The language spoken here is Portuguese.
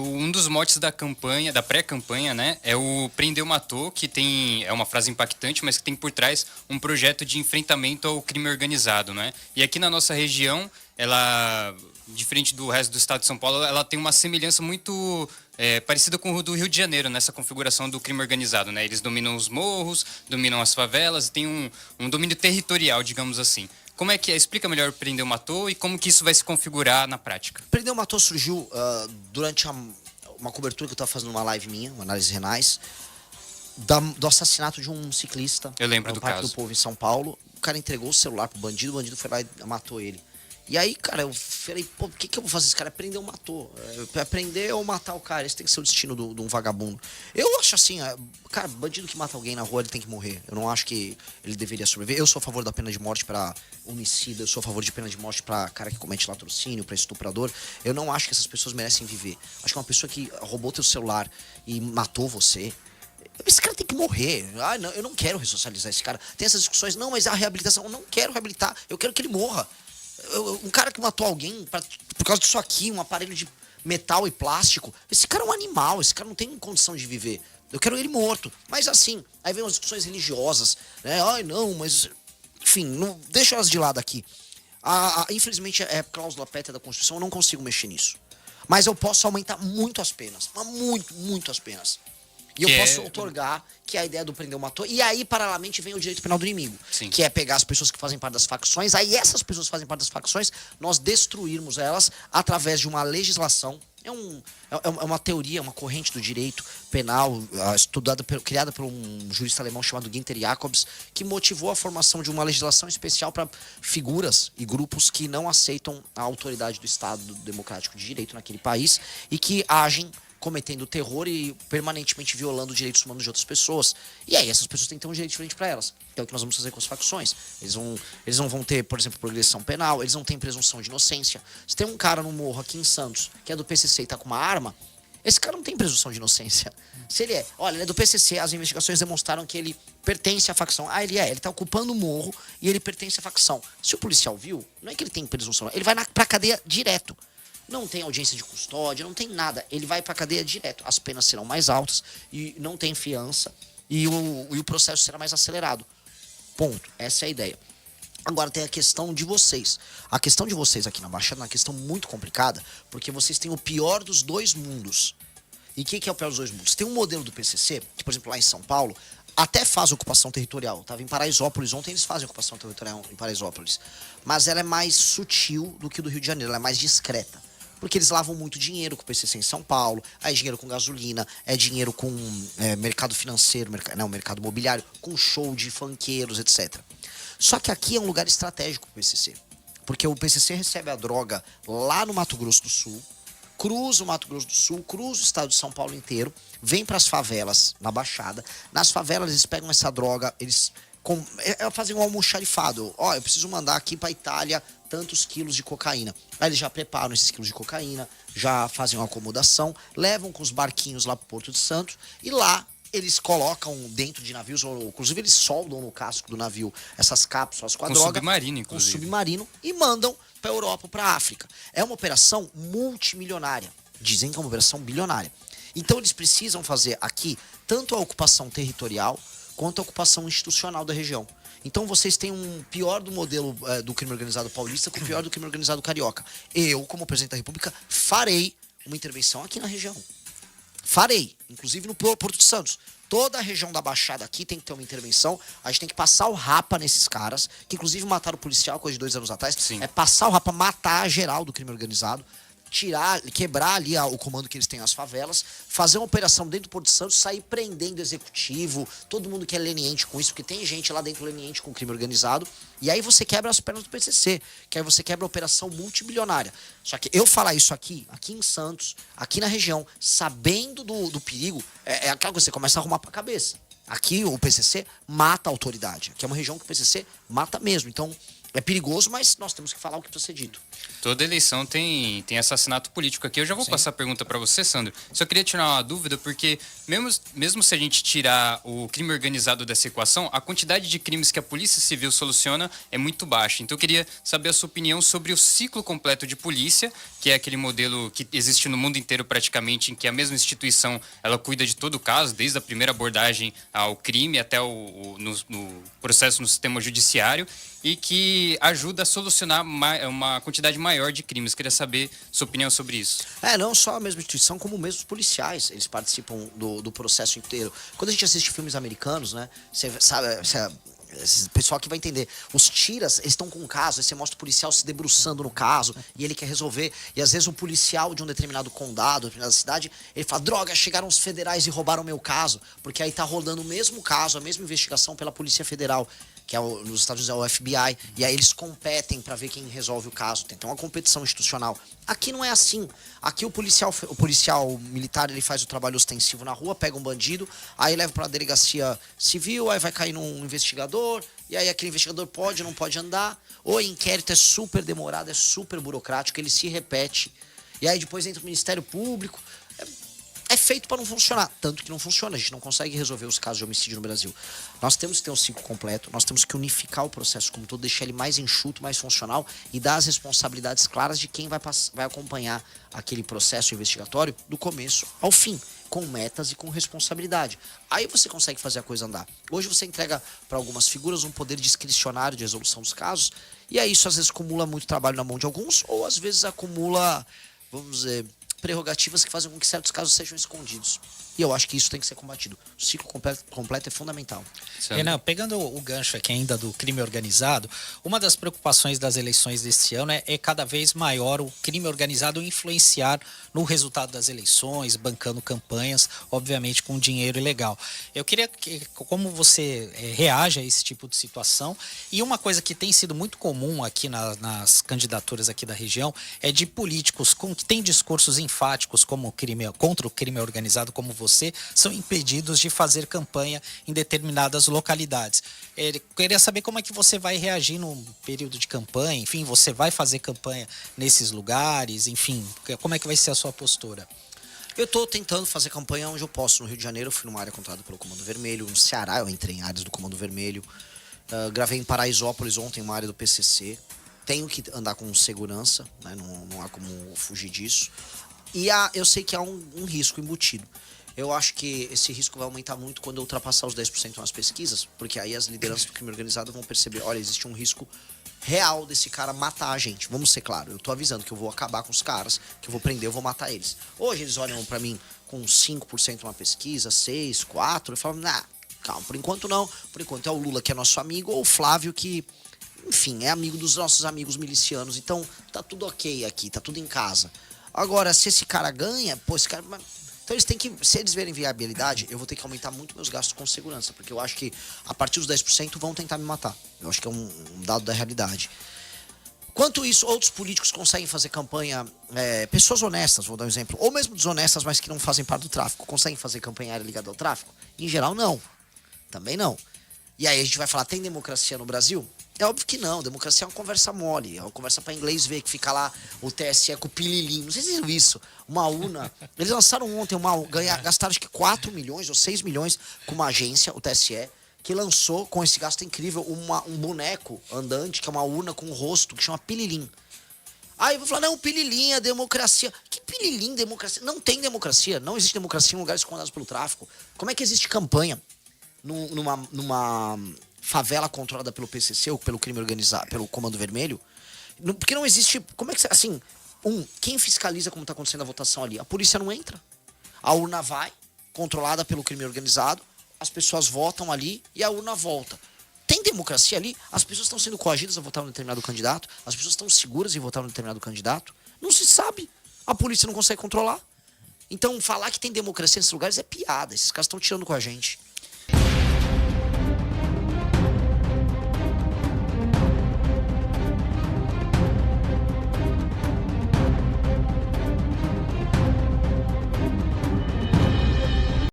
Um dos motes da campanha, da pré-campanha, né, é o Prendeu Matou, que é uma frase impactante, mas que tem por trás um projeto de enfrentamento ao crime organizado, né? E aqui na nossa região, ela, diferente do resto do estado de São Paulo, ela tem uma semelhança muito parecida com o do Rio de Janeiro, nessa configuração do crime organizado, né? Eles dominam os morros, dominam as favelas e tem um domínio territorial, digamos assim. Como é que é? Explica melhor o Prendeu Matou e como que isso vai se configurar na prática. Prendeu Matou surgiu durante uma cobertura que eu estava fazendo numa live minha, uma análise renais, do assassinato de um ciclista. Eu lembro do Parque caso. do Povo em São Paulo. O cara entregou o celular pro bandido, o bandido foi lá e matou ele. E aí, cara, eu falei, pô, o que eu vou fazer? Esse cara prender ou matou? É prender ou matar o cara? Esse tem que ser o destino de um vagabundo. Eu acho assim, cara, bandido que mata alguém na rua, ele tem que morrer. Eu não acho que ele deveria sobreviver. Eu sou a favor da pena de morte pra homicida, eu sou a favor de pena de morte pra cara que comete latrocínio, pra estuprador. Eu não acho que essas pessoas merecem viver. Acho que uma pessoa que roubou teu celular e matou você, esse cara tem que morrer. Ah, não, eu não quero ressocializar esse cara. Tem essas discussões, não, mas a reabilitação, eu não quero reabilitar, eu quero que ele morra. Um cara que matou alguém por causa disso aqui, um aparelho de metal e plástico, esse cara é um animal, esse cara não tem condição de viver. Eu quero ele morto. Mas assim, aí vem umas discussões religiosas, né? Ai, não, mas... Enfim, não, deixa elas de lado aqui. Infelizmente, é cláusula pétrea da Constituição, eu não consigo mexer nisso. Mas eu posso aumentar muito as penas. Mas muito, muito as penas. E eu posso outorgar que a ideia do prendeu matou. E aí, paralelamente, vem o direito penal do inimigo. Sim. Que é pegar as pessoas que fazem parte das facções. Aí essas pessoas que fazem parte das facções, nós destruirmos elas através de uma legislação. É uma teoria, uma corrente do direito penal criada por um jurista alemão chamado Günther Jacobs, que motivou a formação de uma legislação especial para figuras e grupos que não aceitam a autoridade do Estado democrático de direito naquele país e que agem cometendo terror e permanentemente violando os direitos humanos de outras pessoas. E aí essas pessoas têm que ter um direito diferente para elas. Que é o que nós vamos fazer com as facções. Eles não vão ter, por exemplo, progressão penal, eles não têm presunção de inocência. Se tem um cara no morro aqui em Santos, que é do PCC e tá com uma arma, esse cara não tem presunção de inocência. Se ele ele é do PCC, as investigações demonstraram que ele pertence à facção. Ah, ele tá ocupando o morro e ele pertence à facção. Se o policial viu, não é que ele tem presunção, ele vai pra cadeia direto. Não tem audiência de custódia, não tem nada. Ele vai pra cadeia direto. As penas serão mais altas e não tem fiança. E o processo será mais acelerado. Ponto. Essa é a ideia. Agora tem a questão de vocês. A questão de vocês aqui na Baixada é uma questão muito complicada, porque vocês têm o pior dos dois mundos. E o que é o pior dos dois mundos? Tem um modelo do PCC, que, por exemplo, lá em São Paulo, até faz ocupação territorial. Estava em Paraisópolis ontem, eles fazem ocupação territorial em Paraisópolis. Mas ela é mais sutil do que o do Rio de Janeiro, ela é mais discreta. Porque eles lavam muito dinheiro com o PCC em São Paulo, aí é dinheiro com gasolina, é dinheiro com mercado financeiro, mercado imobiliário, com show de funkeiros, etc. Só que aqui é um lugar estratégico pro PCC. Porque o PCC recebe a droga lá no Mato Grosso do Sul, cruza o Mato Grosso do Sul, cruza o estado de São Paulo inteiro, vem para as favelas na Baixada. Nas favelas eles pegam essa droga, eles fazem um almoxarifado. Eu preciso mandar aqui para Itália tantos quilos de cocaína. Aí eles já preparam esses quilos de cocaína, já fazem uma acomodação, levam com os barquinhos lá pro Porto de Santos e lá eles colocam dentro de navios, ou inclusive eles soldam no casco do navio essas cápsulas com a droga. Submarino, inclusive. Com submarino e mandam pra Europa, pra África. É uma operação multimilionária. Dizem que é uma operação bilionária. Então eles precisam fazer aqui tanto a ocupação territorial quanto a ocupação institucional da região. Então vocês têm um pior do modelo do crime organizado paulista com o pior do crime organizado carioca. Eu, como presidente da República, farei uma intervenção aqui na região. Farei, inclusive no Porto de Santos. Toda a região da Baixada aqui tem que ter uma intervenção. A gente tem que passar o rapa nesses caras, que inclusive mataram o policial coisa de 2 anos atrás. Sim. É passar o rapa, matar a geral do crime organizado, quebrar ali o comando que eles têm nas favelas, fazer uma operação dentro do Porto de Santos, sair prendendo executivo, todo mundo que é leniente com isso, porque tem gente lá dentro leniente com crime organizado, e aí você quebra as pernas do PCC, que aí você quebra a operação multibilionária. Só que eu falar isso aqui em Santos, aqui na região, sabendo do perigo, é aquela coisa que você começa a arrumar pra cabeça. Aqui o PCC mata a autoridade. Aqui é uma região que o PCC mata mesmo. Então, É perigoso, mas nós temos que falar o que precisa ser dito. Toda eleição tem assassinato político aqui. Eu já vou passar a pergunta para você, Sandro. Só queria tirar uma dúvida, porque mesmo se a gente tirar o crime organizado dessa equação, a quantidade de crimes que a Polícia Civil soluciona é muito baixa. Então eu queria saber a sua opinião sobre o ciclo completo de polícia, que é aquele modelo que existe no mundo inteiro praticamente, em que a mesma instituição ela cuida de todo o caso, desde a primeira abordagem ao crime até no processo no sistema judiciário, e que ajuda a solucionar uma quantidade maior de crimes. Queria saber sua opinião sobre isso. Não só a mesma instituição, como mesmo os policiais, eles participam do processo inteiro. Quando a gente assiste filmes americanos, né, você sabe, esse pessoal que vai entender, os tiras, eles estão com um caso, aí você mostra o policial se debruçando no caso, e ele quer resolver, e às vezes o policial de um determinado condado, determinada cidade, ele fala, droga, chegaram os federais e roubaram o meu caso, porque aí tá rolando o mesmo caso, a mesma investigação pela Polícia Federal, que é nos Estados Unidos é o FBI, e aí eles competem para ver quem resolve o caso. Tem uma competição institucional. Aqui não é assim. Aqui o policial militar, ele faz o trabalho ostensivo na rua, pega um bandido, aí leva para a delegacia civil, aí vai cair num investigador, e aí aquele investigador pode ou não pode andar. O inquérito é super demorado, é super burocrático, ele se repete. E aí depois entra o Ministério Público. É feito para não funcionar, tanto que não funciona, a gente não consegue resolver os casos de homicídio no Brasil. Nós temos que ter um ciclo completo, nós temos que unificar o processo como todo, deixar ele mais enxuto, mais funcional e dar as responsabilidades claras de quem vai acompanhar aquele processo investigatório do começo ao fim, com metas e com responsabilidade. Aí você consegue fazer a coisa andar. Hoje você entrega para algumas figuras um poder discricionário de resolução dos casos, e aí isso às vezes acumula muito trabalho na mão de alguns, ou às vezes acumula, vamos dizer, prerrogativas que fazem com que certos casos sejam escondidos. E eu acho que isso tem que ser combatido. O ciclo completo é fundamental. Renan, pegando o gancho aqui ainda do crime organizado, uma das preocupações das eleições deste ano é cada vez maior o crime organizado influenciar no resultado das eleições, bancando campanhas, obviamente com dinheiro ilegal. Eu queria que, como você reage a esse tipo de situação, e uma coisa que tem sido muito comum aqui nas candidaturas aqui da região é de políticos que têm discursos enfáticos contra o crime organizado, como você, são impedidos de fazer campanha em determinadas localidades. Queria saber como é que você vai reagir no período de campanha, enfim, você vai fazer campanha nesses lugares, enfim, como é que vai ser a sua postura? Eu estou tentando fazer campanha onde eu posso. No Rio de Janeiro eu fui numa área controlada pelo Comando Vermelho, no Ceará eu entrei em áreas do Comando Vermelho, gravei em Paraisópolis ontem uma área do PCC, tenho que andar com segurança, né? Não há como fugir disso. E eu sei que há um risco embutido. Eu acho que esse risco vai aumentar muito quando eu ultrapassar os 10% nas pesquisas, porque aí as lideranças do crime organizado vão perceber, olha, existe um risco real desse cara matar a gente. Vamos ser claros, eu tô avisando que eu vou acabar com os caras, que eu vou prender, eu vou matar eles. Hoje eles olham pra mim com 5% numa pesquisa, 6, 4, e falam, calma, por enquanto não. Por enquanto é o Lula que é nosso amigo, ou o Flávio que, enfim, é amigo dos nossos amigos milicianos. Então tá tudo ok aqui, tá tudo em casa. Agora, se esse cara ganha, pô, esse cara... Então eles têm que, se eles verem viabilidade, eu vou ter que aumentar muito meus gastos com segurança, porque eu acho que a partir dos 10% vão tentar me matar. Eu acho que é um dado da realidade. Quanto isso, outros políticos conseguem fazer campanha, pessoas honestas, vou dar um exemplo, ou mesmo desonestas, mas que não fazem parte do tráfico, conseguem fazer campanha ligada ao tráfico? Em geral, não. Também não. E aí a gente vai falar, tem democracia no Brasil? É óbvio que não, democracia é uma conversa mole, é uma conversa para inglês ver, que fica lá o TSE com o pililinho, não sei se vocês viram isso, uma urna, eles lançaram ontem, gastaram acho que 4 milhões ou 6 milhões com uma agência, o TSE, que lançou com esse gasto incrível um boneco andante, que é uma urna com um rosto, que chama pililim. Aí eu vou falar, não, pililim é democracia. Que pililim, democracia? Não tem democracia, não existe democracia em lugares comandados pelo tráfico. Como é que existe campanha numa favela controlada pelo PCC ou pelo crime organizado, pelo Comando Vermelho? Porque não existe... Como é que... Assim, quem fiscaliza como está acontecendo a votação ali? A polícia não entra. A urna vai, controlada pelo crime organizado, as pessoas votam ali e a urna volta. Tem democracia ali? As pessoas estão sendo coagidas a votar em um determinado candidato? As pessoas estão seguras em votar em um determinado candidato? Não se sabe. A polícia não consegue controlar. Então, falar que tem democracia nesses lugares é piada. Esses caras estão tirando com a gente.